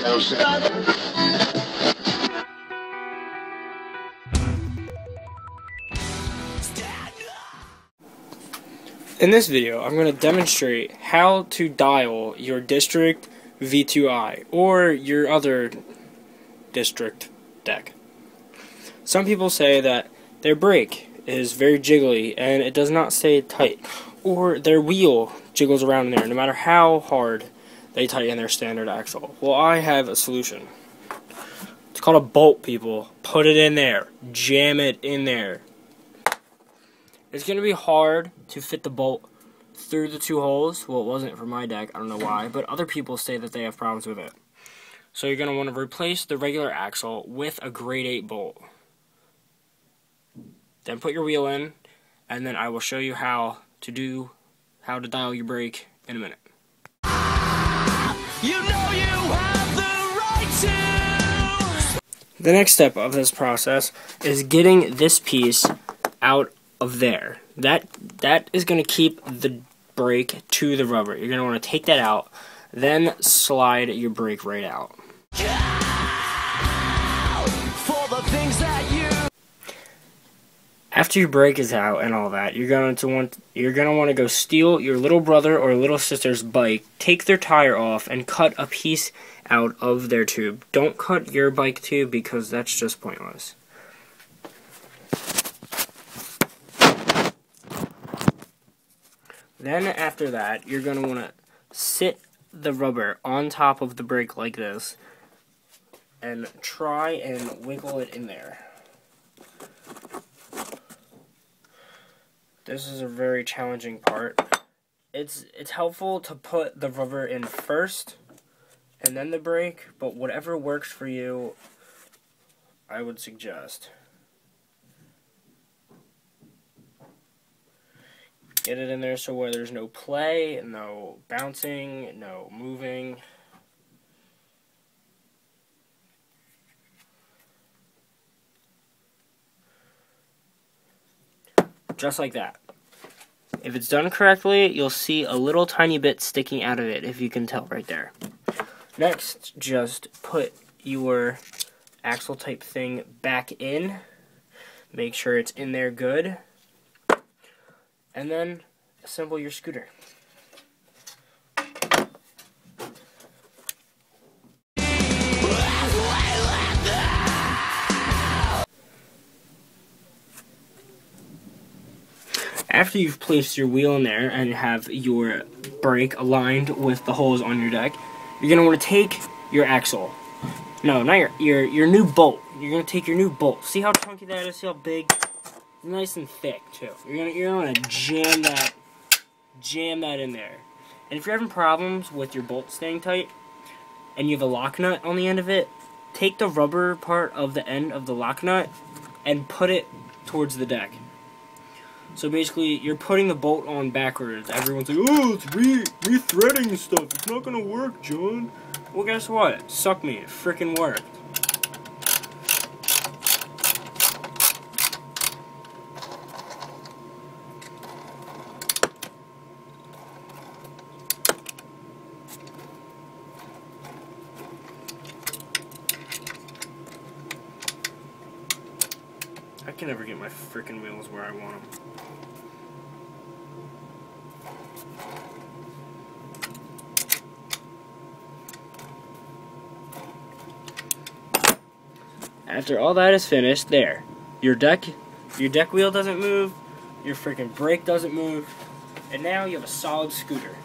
In this video, I'm going to demonstrate how to dial your district V2I or your other district deck. Some people say that their brake is very jiggly and it does not stay tight, or their wheel jiggles around in there no matter how hard they tighten their standard axle. Well, I have a solution. It's called a bolt, people. Put it in there. Jam it in there. It's going to be hard to fit the bolt through the two holes. Well, it wasn't for my deck. I don't know why. But other people say that they have problems with it. So you're going to want to replace the regular axle with a grade 8 bolt. Then put your wheel in. And then I will show you how to dial your brake in a minute. You know you have the right to. The next step of this process is getting this piece out of there. That is going to keep the brake to the rubber. You're going to want to take that out, then slide your brake right out. For the things that you. After your brake is out and all that, you're going to want to go steal your little brother or little sister's bike, take their tire off, and cut a piece out of their tube. Don't cut your bike tube because that's just pointless. Then after that, you're going to want to sit the rubber on top of the brake like this and try and wiggle it in there. This is a very challenging part. It's helpful to put the rubber in first and then the brake, but whatever works for you, I would suggest. Get it in there so where there's no play, no bouncing, no moving. Just like that. If it's done correctly, you'll see a little tiny bit sticking out of it, if you can tell right there. Next, just put your axle type thing back in. Make sure it's in there good. And then assemble your scooter. After you've placed your wheel in there and have your brake aligned with the holes on your deck, you're going to want to take your axle. No, not your new bolt. You're going to take your new bolt. See how chunky that is? See how big? Nice and thick too. You're gonna jam that in there. And if you're having problems with your bolt staying tight and you have a lock nut on the end of it, take the rubber part of the end of the lock nut and put it towards the deck. So basically, you're putting the bolt on backwards. Everyone's like, "Oh, it's re-threading stuff. It's not gonna work, John." Well, guess what? Suck me. It frickin' worked. I can never get my frickin' wheels where I want them. After all that is finished, there. Your deck wheel doesn't move, your frickin' brake doesn't move, and now you have a solid scooter.